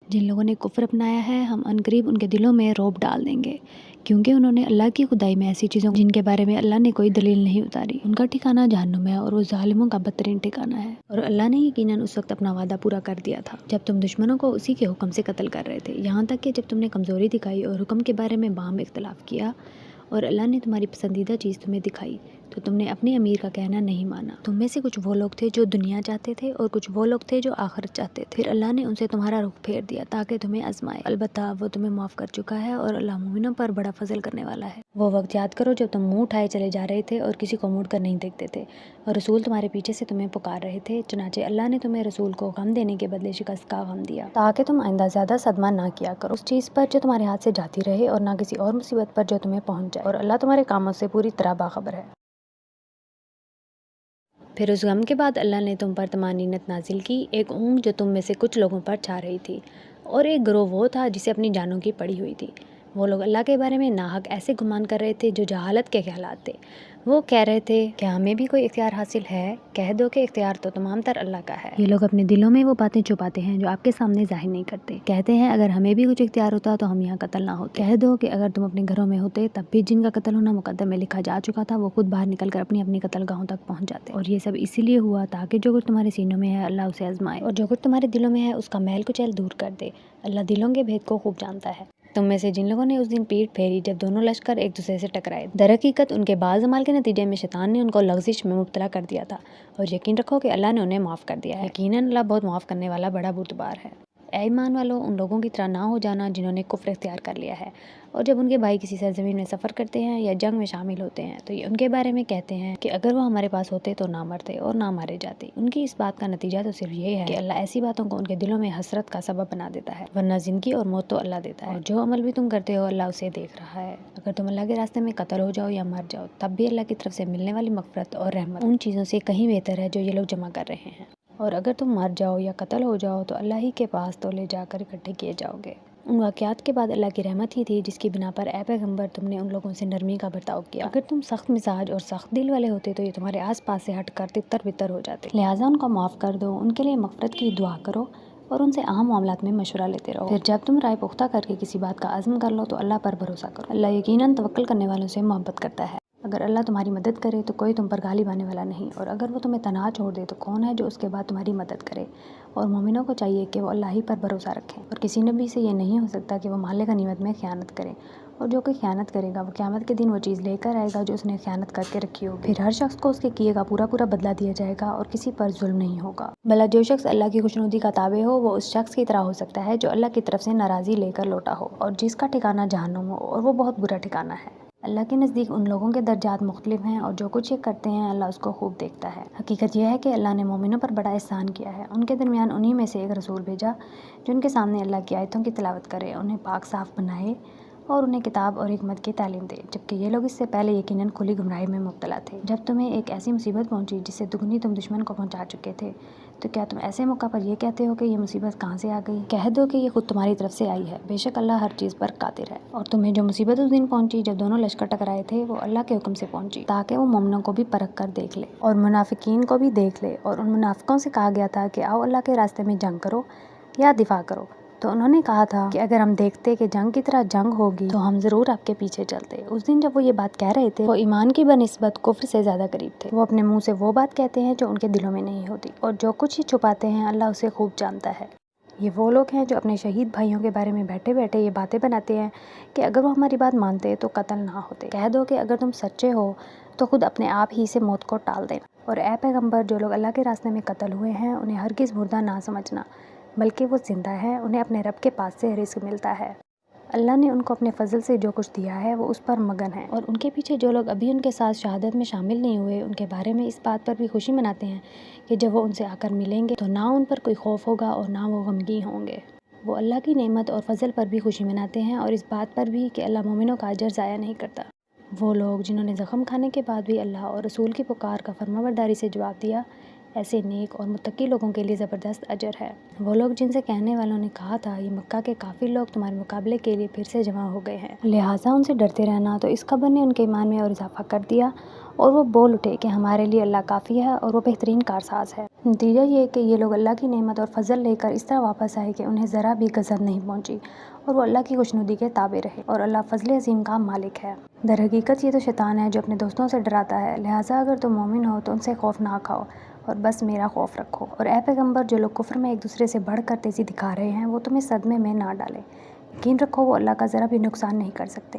جن لوگوں نے کفر اپنایا ہے ہم عنقریب ان کے دلوں میں رعب ڈال دیں گے، کیونکہ انہوں نے اللہ کی خدائی میں ایسی چیزوں جن کے بارے میں اللہ نے کوئی دلیل نہیں اتاری، ان کا ٹھکانہ جہنم ہے اور وہ ظالموں کا بدترین ٹھکانہ ہے۔ اور اللہ نے یقیناً اس وقت اپنا وعدہ پورا کر دیا تھا جب تم دشمنوں کو اسی کے حکم سے قتل کر رہے تھے، یہاں تک کہ جب تم نے کمزوری دکھائی اور حکم کے بارے میں باہم اختلاف کیا اور اللہ نے تمہاری پسندیدہ چیز تمہیں دکھائی تو تم نے اپنے امیر کا کہنا نہیں مانا۔ تم میں سے کچھ وہ لوگ تھے جو دنیا چاہتے تھے اور کچھ وہ لوگ تھے جو آخرت چاہتے تھے، پھر اللہ نے ان سے تمہارا رخ پھیر دیا تاکہ تمہیں آزمائے، البتہ وہ تمہیں معاف کر چکا ہے اور اللہ مومنوں پر بڑا فضل کرنے والا ہے۔ وہ وقت یاد کرو جب تم منہ اٹھائے چلے جا رہے تھے اور کسی کو مڑ کر نہیں دیکھتے تھے اور رسول تمہارے پیچھے سے تمہیں پکار رہے تھے، چنانچہ اللہ نے تمہیں رسول کو غم دینے کے بدلے شکست کا غم دیا تاکہ تم آئندہ زیادہ صدمہ نہ کیا کرو اس چیز پر جو تمہارے ہاتھ سے جاتی رہے اور نہ کسی اور مصیبت پر جو تمہیں پہنچ جائے، اور اللہ تمہارے کاموں سے پوری طرح باخبر ہے۔ پھر اس غم کے بعد اللہ نے تم پر طمانینت نازل کی، ایک اونگ جو تم میں سے کچھ لوگوں پر چھا رہی تھی، اور ایک گروہ وہ تھا جسے اپنی جانوں کی پڑی ہوئی تھی۔ وہ لوگ اللہ کے بارے میں ناحق ایسے گمان کر رہے تھے جو جہالت کے خیالات تھے۔ وہ کہہ رہے تھے کیا ہمیں بھی کوئی اختیار حاصل ہے؟ کہہ دو کہ اختیار تو تمام تر اللہ کا ہے۔ یہ لوگ اپنے دلوں میں وہ باتیں چھپاتے ہیں جو آپ کے سامنے ظاہر نہیں کرتے۔ کہتے ہیں اگر ہمیں بھی کچھ اختیار ہوتا تو ہم یہاں قتل نہ ہوتے۔ کہہ دو کہ اگر تم اپنے گھروں میں ہوتے تب بھی جن کا قتل ہونا مقدر میں لکھا جا چکا تھا وہ خود باہر نکل کر اپنی اپنی قتل گاہوں تک پہنچ جاتے، اور یہ سب اسی لیے ہوا تاکہ جو کچھ تمہارے سینوں میں ہے اللہ اسے آزمائے، اور جو کچھ تمہارے دلوں میں ہے اس کا میل کچیل دور کر دے۔ اللہ دلوں کے بھید کو خوب جانتا ہے۔ تم میں سے جن لوگوں نے اس دن پیٹھ پھیری جب دونوں لشکر ایک دوسرے سے ٹکرائے، در حقیقت ان کے بعض اعمال کے نتیجے میں شیطان نے ان کو لغزش میں مبتلا کر دیا تھا، اور یقین رکھو کہ اللہ نے انہیں معاف کر دیا ہے، یقیناً اللہ بہت معاف کرنے والا بڑا بردبار ہے۔ اے ایمان والو، ان لوگوں کی طرح نہ ہو جانا جنہوں نے کفر اختیار کر لیا ہے، اور جب ان کے بھائی کسی سرزمین میں سفر کرتے ہیں یا جنگ میں شامل ہوتے ہیں تو یہ ان کے بارے میں کہتے ہیں کہ اگر وہ ہمارے پاس ہوتے تو نہ مرتے اور نہ مارے جاتے۔ ان کی اس بات کا نتیجہ تو صرف یہ ہے کہ اللہ ایسی باتوں کو ان کے دلوں میں حسرت کا سبب بنا دیتا ہے، ورنہ زندگی اور موت تو اللہ دیتا ہے، اور جو عمل بھی تم کرتے ہو اللہ اسے دیکھ رہا ہے۔ اگر تم اللہ کے راستے میں قتل ہو جاؤ یا مر جاؤ تب بھی اللہ کی طرف سے ملنے والی مغفرت اور رحمت ان چیزوں سے کہیں بہتر ہے جو یہ لوگ جمع کر رہے ہیں، اور اگر تم مر جاؤ یا قتل ہو جاؤ تو اللہ ہی کے پاس تو لے جا کر اکٹھے کیے جاؤ گے۔ ان واقعات کے بعد اللہ کی رحمت ہی تھی جس کی بنا پر اے پیغمبر تم نے ان لوگوں سے نرمی کا برتاؤ کیا۔ اگر تم سخت مزاج اور سخت دل والے ہوتے تو یہ تمہارے آس پاس سے ہٹ کر تتر بتر ہو جاتے، لہٰذا ان کو معاف کر دو، ان کے لیے مغفرت کی دعا کرو اور ان سے اہم معاملات میں مشورہ لیتے رہو۔ پھر جب تم رائے پختہ کر کے کسی بات کا عزم کر لو تو اللہ پر بھروسہ کرو، اللہ یقیناً توکل کرنے والوں سے محبت کرتا ہے۔ اگر اللہ تمہاری مدد کرے تو کوئی تم پر غالب آنے والا نہیں، اور اگر وہ تمہیں تنہا چھوڑ دے تو کون ہے جو اس کے بعد تمہاری مدد کرے؟ اور مومنوں کو چاہیے کہ وہ اللہ ہی پر بھروسہ رکھیں، اور کسی نبی سے یہ نہیں ہو سکتا کہ وہ مال غنیمت میں خیانت کرے، اور جو کوئی خیانت کرے گا وہ قیامت کے دن وہ چیز لے کر آئے گا جو اس نے خیانت کر کے رکھی ہوگی، پھر ہر شخص کو اس کے کیے کا پورا پورا بدلہ دیا جائے گا اور کسی پر ظلم نہیں ہوگا۔ بھلا جو شخص اللہ کی خوشنودی کا تابع ہو وہ اس شخص کی طرح ہو سکتا ہے جو اللہ کی طرف سے ناراضی لے کر لوٹا ہو اور جس کا ٹھکانہ جہنم ہو، اور وہ بہت برا ٹھکانہ ہے۔ اللہ کے نزدیک ان لوگوں کے درجات مختلف ہیں اور جو کچھ یہ کرتے ہیں اللہ اس کو خوب دیکھتا ہے۔ حقیقت یہ ہے کہ اللہ نے مومنوں پر بڑا احسان کیا ہے، ان کے درمیان انہی میں سے ایک رسول بھیجا جو ان کے سامنے اللہ کی آیتوں کی تلاوت کرے، انہیں پاک صاف بنائے اور انہیں کتاب اور حکمت کی تعلیم دے، جبکہ یہ لوگ اس سے پہلے یقیناً کھلی گمراہی میں مبتلا تھے۔ جب تمہیں ایک ایسی مصیبت پہنچی جس سے دگنی تم دشمن کو پہنچا چکے تھے تو کیا تم ایسے موقع پر یہ کہتے ہو کہ یہ مصیبت کہاں سے آ گئی؟ کہہ دو کہ یہ خود تمہاری طرف سے آئی ہے، بے شک اللہ ہر چیز پر قادر ہے۔ اور تمہیں جو مصیبت اس دن پہنچی جب دونوں لشکر ٹکرائے تھے وہ اللہ کے حکم سے پہنچی تاکہ وہ مومنوں کو بھی پرکھ کر دیکھ لے اور منافقین کو بھی دیکھ لے، اور ان منافقوں سے کہا گیا تھا کہ آؤ اللہ کے راستے میں جنگ کرو یا دفاع کرو، تو انہوں نے کہا تھا کہ اگر ہم دیکھتے کہ جنگ کی طرح جنگ ہوگی تو ہم ضرور آپ کے پیچھے چلتے۔ اس دن جب وہ یہ بات کہہ رہے تھے وہ ایمان کی بنسبت کفر سے زیادہ قریب تھے۔ وہ اپنے منہ سے وہ بات کہتے ہیں جو ان کے دلوں میں نہیں ہوتی، اور جو کچھ یہ چھپاتے ہیں اللہ اسے خوب جانتا ہے۔ یہ وہ لوگ ہیں جو اپنے شہید بھائیوں کے بارے میں بیٹھے بیٹھے یہ باتیں بناتے ہیں کہ اگر وہ ہماری بات مانتے تو قتل نہ ہوتے۔ کہہ دو کہ اگر تم سچے ہو تو خود اپنے آپ ہی سے موت کو ٹال دینا، اور اے پیغمبر جو لوگ اللہ کے راستے میں قتل ہوئے ہیں انہیں ہرگز مردہ نہ سمجھنا، بلکہ وہ زندہ ہیں، انہیں اپنے رب کے پاس سے رزق ملتا ہے۔ اللہ نے ان کو اپنے فضل سے جو کچھ دیا ہے وہ اس پر مگن ہیں، اور ان کے پیچھے جو لوگ ابھی ان کے ساتھ شہادت میں شامل نہیں ہوئے ان کے بارے میں اس بات پر بھی خوشی مناتے ہیں کہ جب وہ ان سے آ کر ملیں گے تو نہ ان پر کوئی خوف ہوگا اور نہ وہ غمگین ہوں گے۔ وہ اللہ کی نعمت اور فضل پر بھی خوشی مناتے ہیں اور اس بات پر بھی کہ اللہ مومنوں کا اجر ضائع نہیں کرتا۔ وہ لوگ جنہوں نے زخم کھانے کے بعد بھی اللہ اور رسول کی پکار کا فرمانبرداری سے جواب دیا، ایسے نیک اور متقی لوگوں کے لیے زبردست اجر ہے۔ وہ لوگ جن سے کہنے والوں نے کہا تھا یہ مکہ کے کافر لوگ تمہارے مقابلے کے لیے پھر سے جمع ہو گئے ہیں، لہٰذا ان سے ڈرتے رہنا، تو اس خبر نے ان کے ایمان میں اور اضافہ کر دیا، اور وہ بول اٹھے کہ ہمارے لیے اللہ کافی ہے اور وہ بہترین کارساز ہے۔ نتیجہ یہ کہ یہ لوگ اللہ کی نعمت اور فضل لے کر اس طرح واپس آئے کہ انہیں ذرا بھی گزر نہیں پہنچی اور وہ اللہ کی خوشنودی کے تابع رہے، اور اللہ فضل عظیم کا مالک ہے۔ در حقیقت یہ تو شیطان ہے جو اپنے دوستوں سے ڈراتا ہے، لہٰذا اگر تم مومن ہو تو ان سے خوف نہ کھاؤ اور بس میرا خوف رکھو۔ اور اے پیغمبر، جو لوگ کفر میں ایک دوسرے سے بڑھ کر تیزی دکھا رہے ہیں وہ تمہیں صدمے میں نہ ڈالیں۔ یقین رکھو وہ اللہ کا ذرا بھی نقصان نہیں کر سکتے۔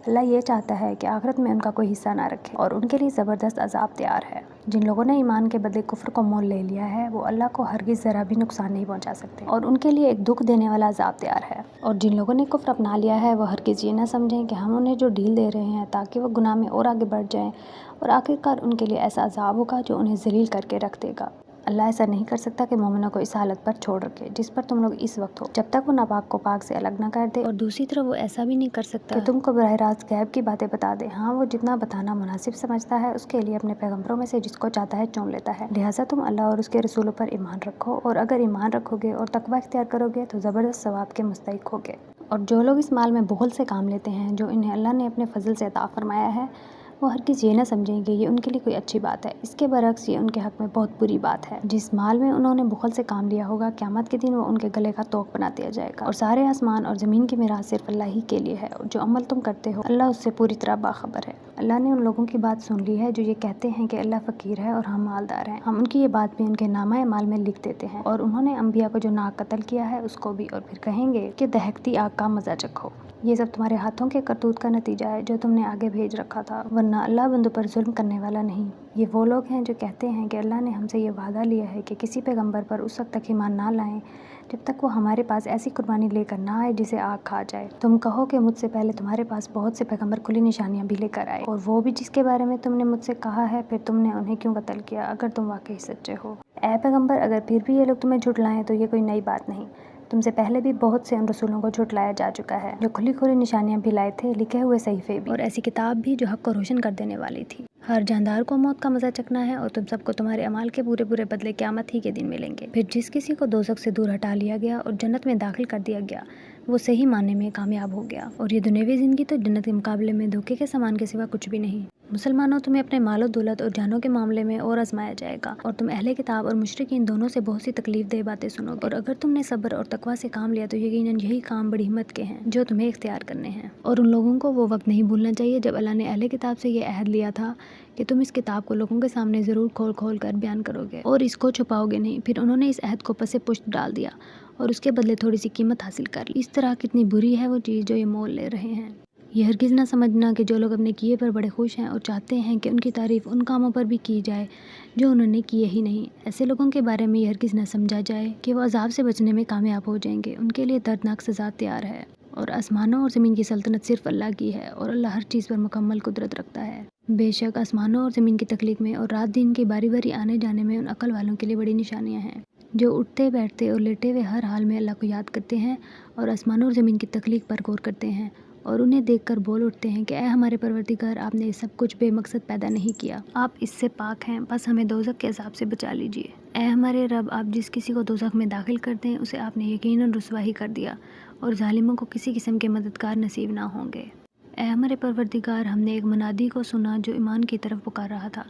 اللہ یہ چاہتا ہے کہ آخرت میں ان کا کوئی حصہ نہ رکھے اور ان کے لیے زبردست عذاب تیار ہے۔ جن لوگوں نے ایمان کے بدلے کفر کو مول لے لیا ہے وہ اللہ کو ہرگز ذرا بھی نقصان نہیں پہنچا سکتے اور ان کے لیے ایک دکھ دینے والا عذاب تیار ہے۔ اور جن لوگوں نے کفر اپنا لیا ہے وہ ہرگز یہ نہ سمجھیں کہ ہم انہیں جو ڈھیل دے رہے ہیں تاکہ وہ گناہ میں اور آگے بڑھ جائیں، اور آخرکار ان کے لیے ایسا عذاب ہوگا جو انہیں ذلیل کر کے رکھ دے گا۔ اللہ ایسا نہیں کر سکتا کہ مومنوں کو اس حالت پر چھوڑ رکھے جس پر تم لوگ اس وقت ہو، جب تک وہ ناپاک کو پاک سے الگ نہ کر دے، اور دوسری طرف وہ ایسا بھی نہیں کر سکتا کہ تم کو براہ راست غیب کی باتیں بتا دے۔ ہاں، وہ جتنا بتانا مناسب سمجھتا ہے اس کے لیے اپنے پیغمبروں میں سے جس کو چاہتا ہے چن لیتا ہے۔ لہٰذا تم اللہ اور اس کے رسولوں پر ایمان رکھو، اور اگر ایمان رکھو گے اور تقوی اختیار کرو گے تو زبردست ثواب کے مستحق ہوگے۔ اور جو لوگ اس مال میں بخل سے کام لیتے ہیں جو انہیں اللہ نے اپنے فضل سے عطا فرمایا ہے، وہ ہرگز یہ نہ سمجھیں کہ یہ ان کے لیے کوئی اچھی بات ہے، اس کے برعکس یہ ان کے حق میں بہت بری بات ہے۔ جس مال میں انہوں نے بخل سے کام لیا ہوگا، قیامت کے دن وہ ان کے گلے کا توق بنا دیا جائے گا۔ اور سارے آسمان اور زمین کی میراث صرف اللہ ہی کے لیے ہے، اور جو عمل تم کرتے ہو اللہ اس سے پوری طرح باخبر ہے۔ اللہ نے ان لوگوں کی بات سن لی ہے جو یہ کہتے ہیں کہ اللہ فقیر ہے اور ہم مالدار ہیں، ہم ان کی یہ بات بھی ان کے نامہ اعمال میں لکھ دیتے ہیں، اور انہوں نے انبیاء کو جو ناحق قتل کیا ہے اس کو بھی، اور پھر کہیں گے کہ دہکتی آگ کا مزہ چکھو۔ یہ سب تمہارے ہاتھوں کے کرتوت کا نتیجہ ہے جو تم نے آگے بھیج رکھا تھا، ورنہ اللہ بندوں پر ظلم کرنے والا نہیں۔ یہ وہ لوگ ہیں جو کہتے ہیں کہ اللہ نے ہم سے یہ وعدہ لیا ہے کہ کسی پیغمبر پر اس وقت تک ایمان نہ لائیں جب تک وہ ہمارے پاس ایسی قربانی لے کر نہ آئے جسے آگ کھا جائے۔ تم کہو کہ مجھ سے پہلے تمہارے پاس بہت سے پیغمبر کھلی نشانیاں بھی لے کر آئے، اور وہ بھی جس کے بارے میں تم نے مجھ سے کہا ہے، پھر تم نے انہیں کیوں قتل کیا اگر تم واقعی سچے ہو؟ اے پیغمبر، اگر پھر بھی یہ لوگ تمہیں جھٹلائیں تو یہ کوئی نئی بات نہیں، تم سے پہلے بھی بہت سے ان رسولوں کو جھٹلایا جا چکا ہے جو کھلی کھلی نشانیاں بھی لائے تھے، لکھے ہوئے صحیفے بھی، اور ایسی کتاب بھی جو حق کو روشن کر دینے والی تھی۔ ہر جاندار کو موت کا مزہ چکھنا ہے، اور تم سب کو تمہارے اعمال کے پورے پورے بدلے قیامت ہی کے دن ملیں گے۔ پھر جس کسی کو دوزخ سے دور ہٹا لیا گیا اور جنت میں داخل کر دیا گیا وہ صحیح معنی میں کامیاب ہو گیا، اور یہ دنیاوی زندگی تو جنت کے مقابلے میں دھوکے کے سامان کے سوا کچھ بھی نہیں۔ مسلمانوں، تمہیں اپنے مال و دولت اور جانوں کے معاملے میں اور آزمایا جائے گا، اور تم اہل کتاب اور مشرکین دونوں سے بہت سی تکلیف دہ باتیں سنو گے، اور اگر تم نے صبر اور تقوی سے کام لیا تو یقیناً یہی کام بڑی ہمت کے ہیں جو تمہیں اختیار کرنے ہیں۔ اور ان لوگوں کو وہ وقت نہیں بھولنا چاہیے جب اللہ نے اہل کتاب سے یہ عہد لیا تھا کہ تم اس کتاب کو لوگوں کے سامنے ضرور کھول کھول کر بیان کرو گے اور اس کو چھپاؤ گے نہیں، پھر انہوں نے اس عہد کو پس پشت ڈال دیا اور اس کے بدلے تھوڑی سی قیمت حاصل کر لی۔ اس طرح کتنی بری ہے وہ چیز جو یہ مول لے رہے ہیں۔ یہ ہرگز نہ سمجھنا کہ جو لوگ اپنے کیے پر بڑے خوش ہیں اور چاہتے ہیں کہ ان کی تعریف ان کاموں پر بھی کی جائے جو انہوں نے کیے ہی نہیں، ایسے لوگوں کے بارے میں یہ ہرگز نہ سمجھا جائے کہ وہ عذاب سے بچنے میں کامیاب ہو جائیں گے۔ ان کے لیے دردناک سزا تیار ہے، اور آسمانوں اور زمین کی سلطنت صرف اللہ کی ہے، اور اللہ ہر چیز پر مکمل قدرت رکھتا ہے۔ بے شک آسمانوں اور زمین کی تخلیق میں اور رات دن کے باری باری آنے جانے میں ان عقل والوں کے لیے بڑی نشانیاں ہیں جو اٹھتے بیٹھتے اور لیٹے ہوئے ہر حال میں اللہ کو یاد کرتے ہیں، اور آسمانوں اور زمین کی تخلیق پر غور کرتے ہیں، اور انہیں دیکھ کر بول اٹھتے ہیں کہ اے ہمارے پروردگار، آپ نے یہ سب کچھ بے مقصد پیدا نہیں کیا، آپ اس سے پاک ہیں، بس ہمیں دوزخ کے عذاب سے بچا لیجیے۔ اے ہمارے رب، آپ جس کسی کو دوزخ میں داخل کر دیں اسے آپ نے یقیناً رسوا ہی کر دیا، اور ظالموں کو کسی قسم کے مددگار نصیب نہ ہوں گے۔ اے ہمارے پروردگار، ہم نے ایک منادی کو سنا جو ایمان کی طرف پکار رہا تھا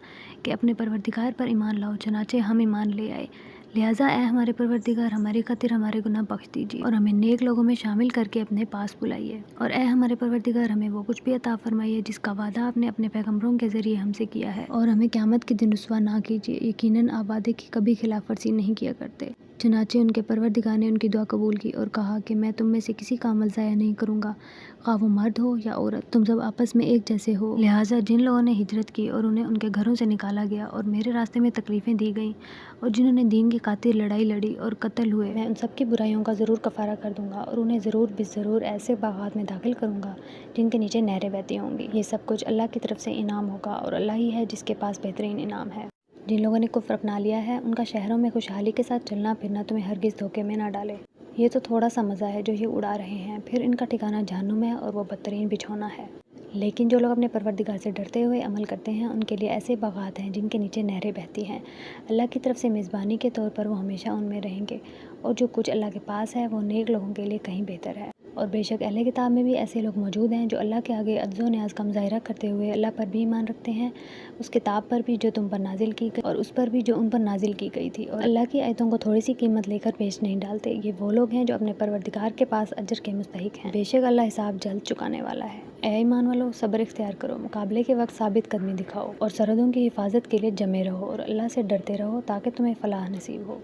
کہ اپنے پروردگار پر ایمان لاؤ، چنانچہ ہم ایمان لے آئے۔ لہٰذا اے ہمارے پروردگار، ہماری خاطر ہمارے گناہ بخش دیجیے اور ہمیں نیک لوگوں میں شامل کر کے اپنے پاس بلائیے، اور اے ہمارے پروردگار، ہمیں وہ کچھ بھی عطا فرمائیے جس کا وعدہ آپ نے اپنے پیغمبروں کے ذریعے ہم سے کیا ہے، اور ہمیں قیامت کے دن رسوا نہ کیجیے، یقیناً آپ وعدے کی کبھی خلاف ورزی نہیں کیا کرتے۔ چنانچہ ان کے پروردگار نے ان کی دعا قبول کی اور کہا کہ میں تم میں سے کسی کا عمل ضائع نہیں کروں گا، خواہ وہ مرد ہو یا عورت، تم سب آپس میں ایک جیسے ہو۔ لہٰذا جن لوگوں نے ہجرت کی اور انہیں ان کے گھروں سے نکالا گیا اور میرے راستے میں تکلیفیں دی گئیں، اور جنہوں نے دین کی خاطر لڑائی لڑی اور قتل ہوئے، میں ان سب کی برائیوں کا ضرور کفارہ کر دوں گا، اور انہیں ضرور ضرور ایسے باغات میں داخل کروں گا جن کے نیچے نہریں بہتی ہوں گی۔ یہ سب کچھ اللہ کی طرف سے انعام ہوگا، اور اللہ ہی ہے جس کے پاس بہترین انعام ہے۔ جن لوگوں نے کفر اپنا لیا ہے ان کا شہروں میں خوشحالی کے ساتھ چلنا پھرنا تمہیں ہرگز دھوکے میں نہ ڈالے۔ یہ تو تھوڑا سا مزہ ہے جو یہ اڑا رہے ہیں، پھر ان کا ٹھکانہ جہنم ہے اور وہ بدترین بچھونا ہے۔ لیکن جو لوگ اپنے پروردگار سے ڈرتے ہوئے عمل کرتے ہیں ان کے لیے ایسے باغات ہیں جن کے نیچے نہریں بہتی ہیں، اللہ کی طرف سے میزبانی کے طور پر وہ ہمیشہ ان میں رہیں گے، اور جو کچھ اللہ کے پاس ہے وہ نیک لوگوں کے لیے کہیں بہتر ہے۔ اور بے شک اہل کتاب میں بھی ایسے لوگ موجود ہیں جو اللہ کے آگے عجز و نیاز کا مظاہرہ کرتے ہوئے اللہ پر بھی ایمان رکھتے ہیں، اس کتاب پر بھی جو تم پر نازل کی گئی اور اس پر بھی جو ان پر نازل کی گئی تھی، اور اللہ کی آیتوں کو تھوڑی سی قیمت لے کر پیش نہیں ڈالتے۔ یہ وہ لوگ ہیں جو اپنے پروردگار کے پاس اجر کے مستحق ہیں، بے شک اللہ حساب جلد چکانے والا ہے۔ اے ایمان والو، صبر اختیار کرو، مقابلے کے وقت ثابت قدمی دکھاؤ اور سرحدوں کی حفاظت کے لیے جمے رہو اور اللہ سے ڈرتے رہو تاکہ تمہیں فلاح نصیب ہو۔